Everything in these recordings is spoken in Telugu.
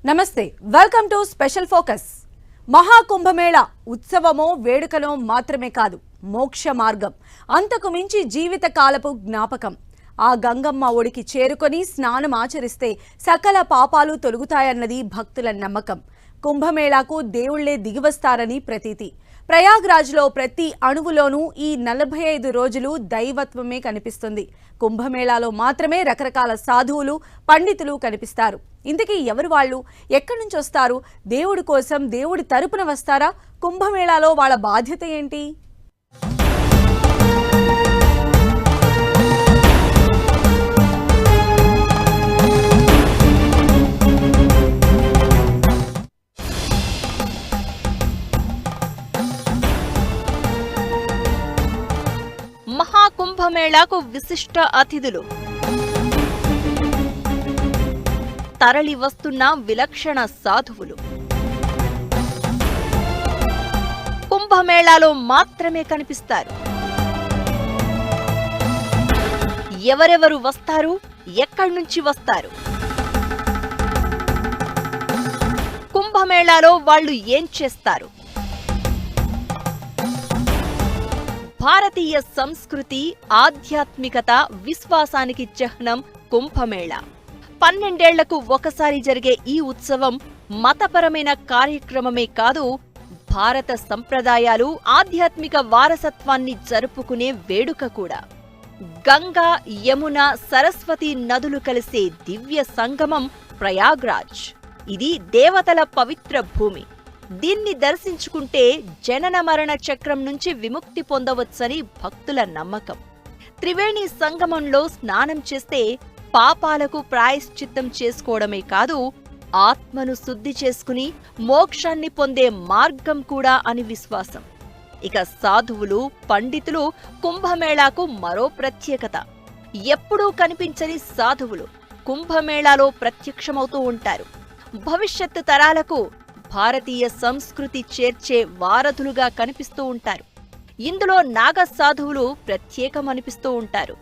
నమస్తే, welcome to special focus. Mahakumbh Mela ఉత్సవమో వేడుకలో మాత్రమే కాదు, మోక్ష మార్గం, అంతకు మించి జీవిత కాలపు జ్ఞాపకం. ఆ గంగమ్మ ఒడికి చేరుకొని స్నానం ఆచరిస్తే సకల పాపాలు తొలగుతాయన్నది భక్తుల నమ్మకం. కుంభమేళాకు దేవుళ్లే దిగివస్తారని ప్రతీతి. ప్రయాగ్రాజ్లో ప్రతి అణువులోనూ ఈ 45 రోజులు దైవత్వమే కనిపిస్తుంది. కుంభమేళాలో మాత్రమే రకరకాల సాధువులు, పండితులు కనిపిస్తారు. ఇంతకీ ఎవరు వాళ్ళు? ఎక్కడి నుంచి వస్తారు? దేవుడి కోసం, దేవుడి తరపున వస్తారా? కుంభమేళాలో వాళ్ళ బాధ్యత ఏంటి? మహాకుంభమేళాకు విశిష్ట అతిథులు, తరలి వస్తున్న విలక్షణ సాధువులు, కుంభమేళాలో మాత్రమే కనిపిస్తారు. ఎవరెవరు వస్తారు? ఎక్కడి నుంచి వస్తారు? కుంభమేళాలో వాళ్ళు ఏం చేస్తారు? భారతీయ సంస్కృతి, ఆధ్యాత్మికత, విశ్వాసానికి చిహ్నం కుంభమేళా. 12 ఏళ్లకు ఒకసారి జరిగే ఈ ఉత్సవం మతపరమైన కార్యక్రమమే కాదు, భారత సంప్రదాయాలు, ఆధ్యాత్మిక వారసత్వాన్ని జరుపుకునే వేడుక కూడా. గంగా, యమున, సరస్వతి నదులు కలిసే దివ్య సంగమం ప్రయాగ్రాజ్. ఇది దేవతల పవిత్ర భూమి. దీన్ని దర్శించుకుంటే జనన మరణ చక్రం నుంచి విముక్తి పొందవచ్చని భక్తుల నమ్మకం. త్రివేణి సంగమంలో స్నానం చేస్తే పాపాలకు ప్రాయశ్చిత్తం చేసుకోవడమే కాదు, ఆత్మను శుద్ధి చేసుకుని మోక్షాన్ని పొందే మార్గం కూడా అని విశ్వాసం. ఇక సాధువులు, పండితులు కుంభమేళాకు మరో ప్రత్యేకత. ఎప్పుడూ కనిపించని సాధువులు కుంభమేళాలో ప్రత్యక్షమవుతూ ఉంటారు. భవిష్యత్తు తరాలకు భారతీయ సంస్కృతి చేర్చే వారధులుగా కనిపిస్తూ ఉంటారు. ఇందులో నాగ సాధువులు ప్రత్యేకమనిపిస్తూ ఉంటారు.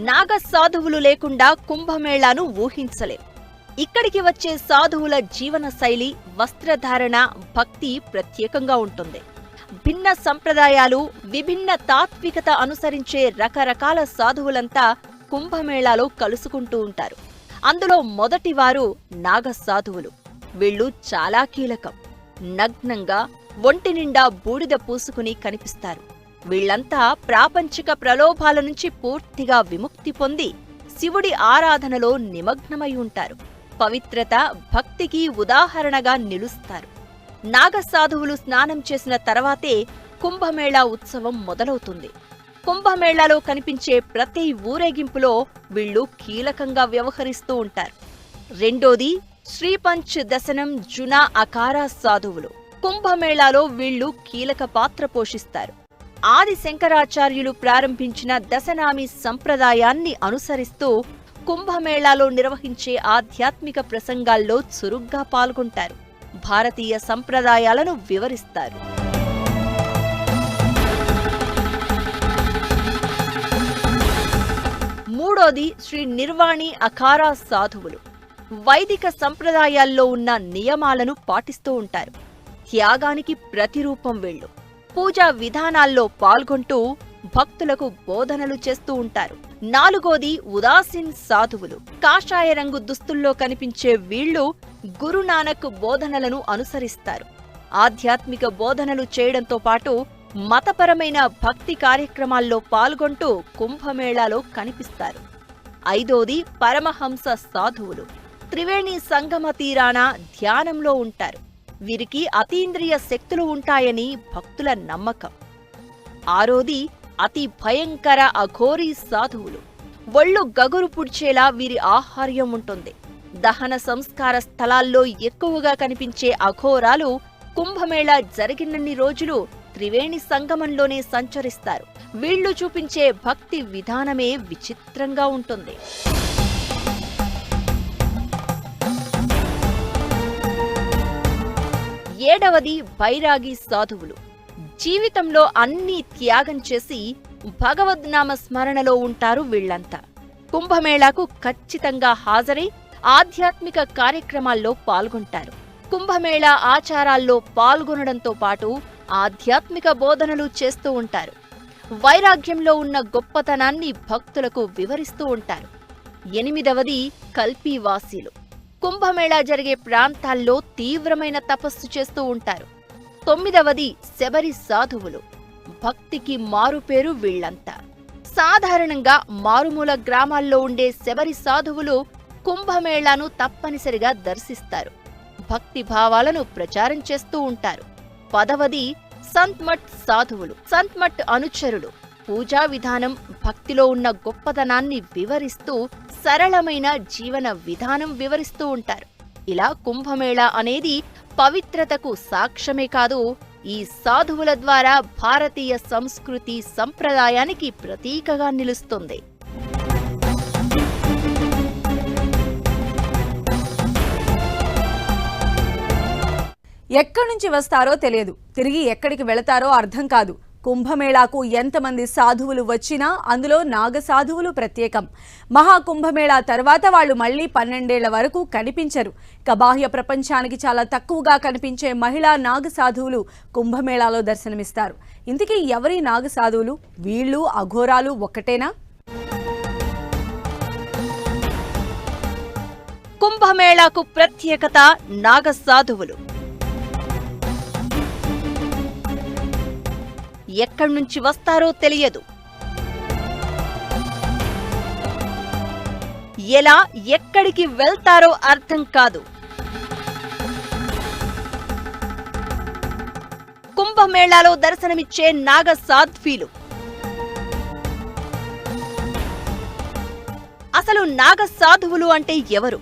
నాగ సాధువులు లేకుండా కుంభమేళాను ఊహించలేం. ఇక్కడికి వచ్చే సాధువుల జీవన శైలి, వస్త్రధారణ, భక్తి ప్రత్యేకంగా ఉంటుంది. భిన్న సంప్రదాయాలు, విభిన్న తాత్వికత అనుసరించే రకరకాల సాధువులంతా కుంభమేళాలో కలుసుకుంటూ ఉంటారు. అందులో మొదటివారు నాగ సాధువులు. వీళ్లు చాలా కీలకం. నగ్నంగా, ఒంటి నిండా బూడిద పూసుకుని కనిపిస్తారు. వీళ్లంతా ప్రాపంచిక ప్రలోభాల నుంచి పూర్తిగా విముక్తి పొంది శివుడి ఆరాధనలో నిమగ్నమై ఉంటారు. పవిత్రత, భక్తికి ఉదాహరణగా నిలుస్తారు. నాగసాధువులు స్నానం చేసిన తర్వాతే కుంభమేళా ఉత్సవం మొదలవుతుంది. కుంభమేళాలో కనిపించే ప్రతి ఊరేగింపులో వీళ్లు కీలకంగా వ్యవహరిస్తూ ఉంటారు. రెండోది శ్రీపంచ్ దశనం జునా అకారా సాధువులు. కుంభమేళాలో వీళ్లు కీలక పాత్ర పోషిస్తారు. ఆది శంకరాచార్యులు ప్రారంభించిన దశనామి సంప్రదాయాన్ని అనుసరిస్తూ కుంభమేళాలో నిర్వహించే ఆధ్యాత్మిక ప్రసంగాల్లో చురుగ్గా పాల్గొంటారు. భారతీయ సంప్రదాయాలను వివరిస్తారు. మూడోది శ్రీ నిర్వాణి అఖారా సాధువులు. వైదిక సంప్రదాయాల్లో ఉన్న నియమాలను పాటిస్తూ ఉంటారు. త్యాగానికి ప్రతిరూపం వీళ్లు. పూజా విధానాల్లో పాల్గొంటూ భక్తులకు బోధనలు చేస్తూ ఉంటారు. నాలుగోది ఉదాసీన్ సాధువులు. కాషాయ రంగు దుస్తుల్లో కనిపించే వీళ్లు గురునానక్ బోధనలను అనుసరిస్తారు. ఆధ్యాత్మిక బోధనలు చేయడంతో పాటు మతపరమైన భక్తి కార్యక్రమాల్లో పాల్గొంటూ కుంభమేళాలో కనిపిస్తారు. ఐదోది పరమహంస సాధువులు. త్రివేణి సంగమ తీరాన ధ్యానంలో ఉంటారు. వీరికి అతీంద్రియ శక్తులు ఉంటాయని భక్తుల నమ్మకం. ఆరోది అతి భయంకర అఘోరీ సాధువులు. ఒళ్ళు గగురు పుడ్చేలా వీరి ఆహార్యం ఉంటుంది. దహన సంస్కార స్థలాల్లో ఎక్కువగా కనిపించే అఘోరాలు కుంభమేళా జరిగినన్ని రోజులు త్రివేణి సంగమంలోనే సంచరిస్తారు. వీళ్లు చూపించే భక్తి విధానమే విచిత్రంగా ఉంటుంది. ఏడవది బైరాగి సాధువులు. జీవితంలో అన్నీ త్యాగం చేసి భగవద్నామ స్మరణలో ఉంటారు వీళ్లంతా. కుంభమేళాకు ఖచ్చితంగా హాజరై ఆధ్యాత్మిక కార్యక్రమాల్లో పాల్గొంటారు. కుంభమేళా ఆచారాల్లో పాల్గొనడంతో పాటు ఆధ్యాత్మిక బోధనలు చేస్తూ ఉంటారు. వైరాగ్యంలో ఉన్న గొప్పతనాన్ని భక్తులకు వివరిస్తూ ఉంటారు. 8వది కల్పీవాసీలు. కుంభమేళా జరిగే ప్రాంతాల్లో తీవ్రమైన తపస్సు చేస్తూ ఉంటారు. 9వది శబరి సాధువులు. భక్తికి మారుపేరు వీళ్లంతా. సాధారణంగా మారుమూల గ్రామాల్లో ఉండే శబరి సాధువులు కుంభమేళాను తప్పనిసరిగా దర్శిస్తారు. భక్తి భావాలను ప్రచారం చేస్తూ ఉంటారు. 10వది సంత్మఠ్ సాధువులు. సంత్మఠ్ అనుచరులు పూజా విధానం, భక్తిలో ఉన్న గొప్పతనాన్ని వివరిస్తూ సరళమైన జీవన విధానం వివరిస్తూ ఉంటారు. ఇలా కుంభమేళా అనేది పవిత్రతకు సాక్ష్యమే కాదు, ఈ సాధువుల ద్వారా భారతీయ సంస్కృతి సంప్రదాయానికి ప్రతీకగా నిలుస్తుంది. ఎక్కడి నుంచి వస్తారో తెలియదు, తిరిగి ఎక్కడికి వెళతారో అర్థం కాదు. కుంభమేళాకు ఎంతమంది సాధువులు వచ్చినా అందులో నాగ సాధువులు ప్రత్యేకం. మహాకుంభమేళా తర్వాత వాళ్ళు మళ్లీ 12 ఏళ్ల వరకు కనిపించరు. ఇక బాహ్య ప్రపంచానికి చాలా తక్కువగా కనిపించే మహిళా నాగ సాధువులు కుంభమేళాలో దర్శనమిస్తారు. ఇంతకీ ఎవరి నాగ సాధువులు? వీళ్ళు అఘోరాలు ఒక్కటేనా? కుంభమేళాకు ప్రత్యేకత నాగ సాధువులు. ఎక్కడి నుంచి వస్తారో తెలియదు, ఎలా ఎక్కడికి వెళ్తారో అర్థం కాదు. కుంభమేళాలో దర్శనమిచ్చే నాగ సాధ్వీలు. అసలు నాగ సాధువులు అంటే ఎవరు?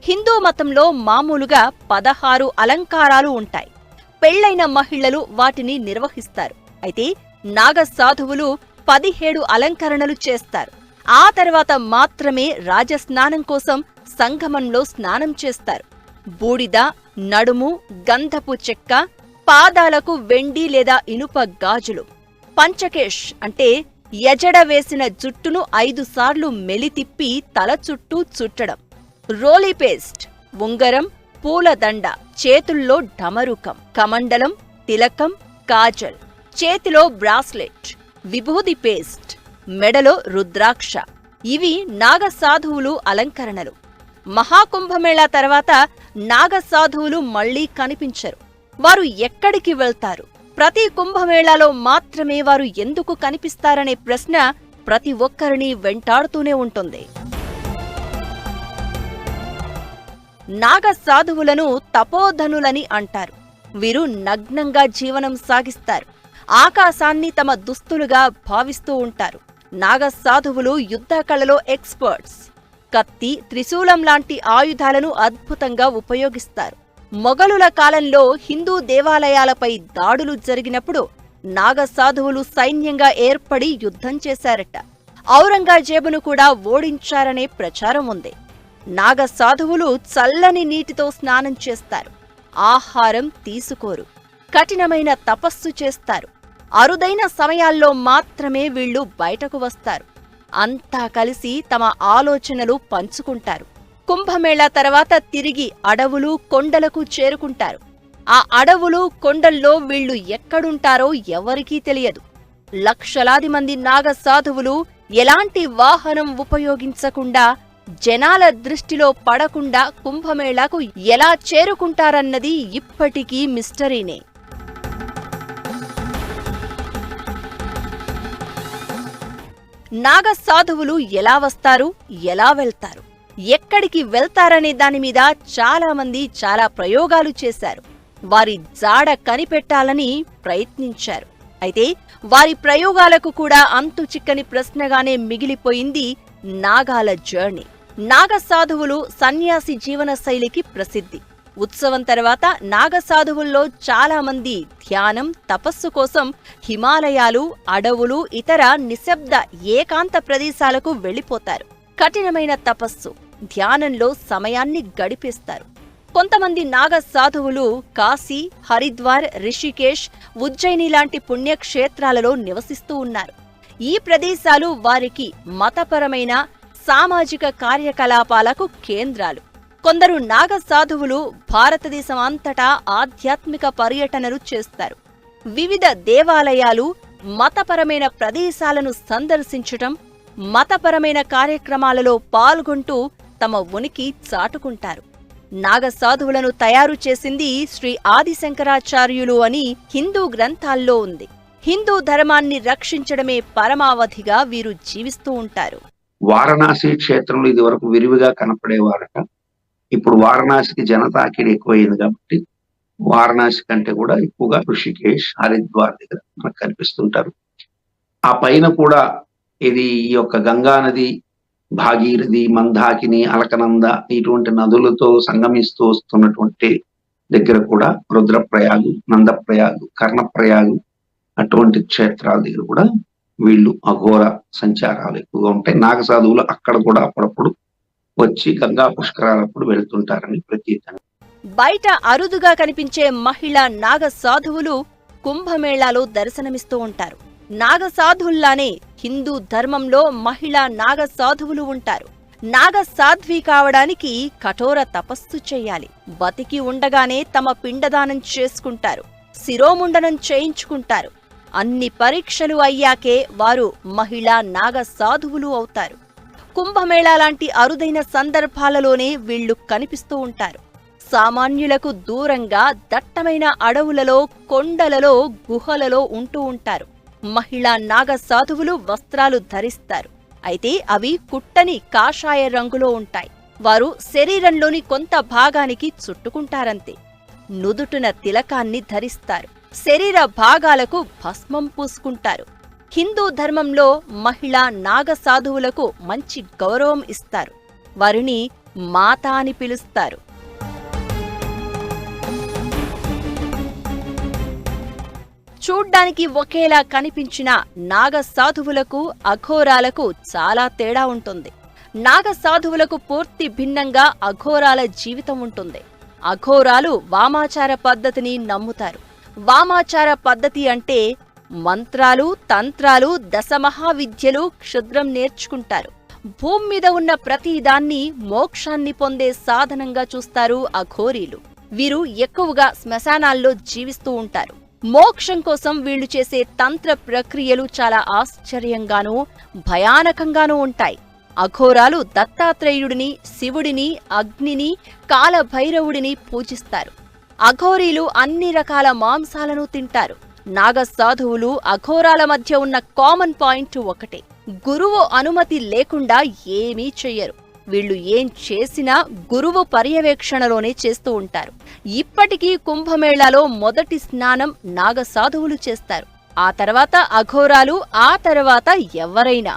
హిందూ మతంలో మామూలుగా 16 అలంకారాలు ఉంటాయి. పెళ్లైన మహిళలు వాటిని నిర్వహిస్తారు. అయితే నాగ సాధువులు 17 అలంకరణలు చేస్తారు. ఆ తర్వాత మాత్రమే రాజస్నానం కోసం సంగమంలో స్నానం చేస్తారు. బూడిద, నడుము, గంధపు చెక్క, పాదాలకు వెండి లేదా ఇనుప గాజులు. పంచకేష్ అంటే ఎజడ వేసిన జుట్టును 5 సార్లు మెలితిప్పి తల చుట్టూ చుట్టడం. రోలీ పేస్ట్, ఉంగరం, పూలదండ, చేతుల్లో ఢమరుకం, కమండలం, తిలకం, కాజల్, చేతిలో బ్రాస్లెట్, విభూది పేస్ట్, మెడలో రుద్రాక్ష. ఇవి నాగ సాధువులు అలంకరణలు. మహాకుంభమేళా తర్వాత నాగ సాధువులు మళ్లీ కనిపించరు. వారు ఎక్కడికి వెళ్తారు? ప్రతి కుంభమేళాలో మాత్రమే వారు ఎందుకు కనిపిస్తారనే ప్రశ్న ప్రతి ఒక్కరిని వెంటాడుతూనే ఉంటుంది. నాగ సాధువులను తపోధనులని అంటారు. వీరు నగ్నంగా జీవనం సాగిస్తారు. ఆకాశాన్ని తమ దుస్తులుగా భావిస్తూ ఉంటారు. నాగ సాధువులు యుద్ధ కళలో ఎక్స్పర్ట్స్. కత్తి, త్రిశూలం లాంటి ఆయుధాలను అద్భుతంగా ఉపయోగిస్తారు. మొఘలుల కాలంలో హిందూ దేవాలయాలపై దాడులు జరిగినప్పుడు నాగ సాధువులు సైన్యంగా ఏర్పడి యుద్ధం చేశారట. ఔరంగజేబును కూడా ఓడించారనే ప్రచారం ఉంది. నాగ సాధువులు చల్లని నీటితో స్నానం చేస్తారు. ఆహారం తీసుకోరు. కఠినమైన తపస్సు చేస్తారు. అరుదైన సమయాల్లో మాత్రమే వీళ్లు బయటకు వస్తారు. అంతా కలిసి తమ ఆలోచనలు పంచుకుంటారు. కుంభమేళా తర్వాత తిరిగి అడవులు, కొండలకు చేరుకుంటారు. ఆ అడవులు, కొండల్లో వీళ్లు ఎక్కడుంటారో ఎవరికీ తెలియదు. లక్షలాది మంది నాగ సాధువులు ఎలాంటి వాహనం ఉపయోగించకుండా, జనాల దృష్టిలో పడకుండా కుంభమేళాకు ఎలా చేరుకుంటారన్నది ఇప్పటికీ మిస్టరీనే. నాగ సాధువులు ఎలా వస్తారు, ఎలా వెళ్తారు, ఎక్కడికి వెళ్తారనే దానిమీద చాలామంది చాలా ప్రయోగాలు చేశారు. వారి జాడ కనిపెట్టాలని ప్రయత్నించారు. అయితే వారి ప్రయోగాలకు కూడా అంతు చిక్కని ప్రశ్నగానే మిగిలిపోయింది నాగాల జర్నీ. నాగ సాధువులు సన్యాసి జీవన శైలికి ప్రసిద్ధి. ఉత్సవం తర్వాత నాగ సాధువుల్లో చాలా మంది ధ్యానం, తపస్సు కోసం హిమాలయాలు, అడవులు, ఇతర నిశ్శబ్ద ఏకాంత ప్రదేశాలకు వెళ్లిపోతారు. కఠినమైన తపస్సు, ధ్యానంలో సమయాన్ని గడిపేస్తారు. కొంతమంది నాగ సాధువులు కాశీ, హరిద్వార్, రిషికేశ్, ఉజ్జయిని లాంటి పుణ్యక్షేత్రాలలో నివసిస్తూ ఉన్నారు. ఈ ప్రదేశాలు వారికి మతపరమైన, సామాజిక కార్యకలాపాలకు కేంద్రాలు. కొందరు నాగ సాధువులు భారతదేశం అంతటా ఆధ్యాత్మిక పర్యటనలు చేస్తారు. వివిధ దేవాలయాలు, మతపరమైన ప్రదేశాలను సందర్శించటం, మతపరమైన కార్యక్రమాలలో పాల్గొంటూ తమ ఉనికి చాటుకుంటారు. నాగ సాధువులను తయారు చేసింది శ్రీ ఆదిశంకరాచార్యులు అని హిందూ గ్రంథాల్లో ఉంది. హిందూ ధర్మాన్ని రక్షించడమే పరమావధిగా వీరు జీవిస్తూ ఉంటారు. వారణాసి క్షేత్రంలో ఇది వరకు విరివిగా కనపడేవారట. ఇప్పుడు వారణాసికి జనతాకిడి ఎక్కువైంది కాబట్టి వారణాసి కంటే కూడా ఎక్కువగా ఋషికేశ్, హరిద్వార్ దగ్గర మనకు కనిపిస్తుంటారు. ఆ పైన కూడా ఇది ఈ యొక్క గంగా నది, భాగీరథి, మందాకిని, అలకనంద ఇటువంటి నదులతో సంగమిస్తూ వస్తున్నటువంటి దగ్గర కూడా రుద్రప్రయాగు, నందప్రయాగు, కర్ణప్రయాగు అటువంటి క్షేత్రాల దగ్గర కూడా వీళ్ళు అఘోర సంచారాలు ఎక్కువగా ఉంటాయి. నాగ సాధువులు అక్కడ కూడా అప్పుడప్పుడు వచ్చి గంగా పుష్కరాలప్పుడు వెళ్తుంటారని ప్రతీతి. బయట అరుదుగా కనిపించే మహిళా నాగ సాధువులు కుంభమేళాలో దర్శనమిస్తూ ఉంటారు. నాగ సాధువుల్లానే హిందూ ధర్మంలో మహిళా నాగ సాధువులు ఉంటారు. నాగ సాధ్వి కావడానికి కఠోర తపస్సు చెయ్యాలి. బతికి ఉండగానే తమ పిండదానం చేసుకుంటారు, శిరోముండనం చేయించుకుంటారు. అన్ని పరీక్షలు అయ్యాకే వారు మహిళా నాగ సాధువులు అవుతారు. కుంభమేళా లాంటి అరుదైన సందర్భాలలోనే వీళ్లు కనిపిస్తూ ఉంటారు. సామాన్యులకు దూరంగా దట్టమైన అడవులలో, కొండలలో, గుహలలో ఉంటూ ఉంటారు. మహిళా నాగ సాధువులు వస్త్రాలు ధరిస్తారు. అయితే అవి కుట్టని కాషాయ రంగులో ఉంటాయి. వారు శరీరంలోని కొంత భాగానికి చుట్టుకుంటారంతే. నుదుటున తిలకాన్ని ధరిస్తారు. శరీర భాగాలకు భస్మం పూసుకుంటారు. హిందూ ధర్మంలో మహిళా నాగ సాధువులకు మంచి గౌరవం ఇస్తారు. వారిని మాత అని పిలుస్తారు. చూడ్డానికి ఒకేలా కనిపించిన నాగ సాధువులకు, అఘోరాలకు చాలా తేడా ఉంటుంది. నాగ సాధువులకు పూర్తి భిన్నంగా అఘోరాల జీవితం ఉంటుంది. అఘోరాలు వామాచార పద్ధతిని నమ్ముతారు. వామాచార పద్ధతి అంటే మంత్రాలు, తంత్రాలు, దశమహావిద్యలు క్షుద్రం నేర్చుకుంటారు. భూమి మీద ఉన్న ప్రతిదాన్ని మోక్షాన్ని పొందే సాధనంగా చూస్తారు అఘోరీలు. వీరు ఎక్కువగా శ్మశానాల్లో జీవిస్తూ ఉంటారు. మోక్షం కోసం వీళ్లు చేసే తంత్ర ప్రక్రియలు చాలా ఆశ్చర్యంగానూ భయానకంగానూ ఉంటాయి. అఘోరాలు దత్తాత్రేయుడిని, శివుడిని, అగ్నిని, కాలభైరవుడిని పూజిస్తారు. అఘోరీలు అన్ని రకాల మాంసాలను తింటారు. నాగ సాధువులు, అఘోరాల మధ్య ఉన్న కామన్ పాయింట్ ఒకటే: గురువు అనుమతి లేకుండా ఏమీ చెయ్యరు. వీళ్లు ఏం చేసినా గురువు పర్యవేక్షణలోనే చేస్తూ ఉంటారు. ఇప్పటికీ కుంభమేళాలో మొదటి స్నానం నాగ సాధువులు చేస్తారు. ఆ తర్వాత అఘోరాలు, ఆ తర్వాత ఎవరైనా.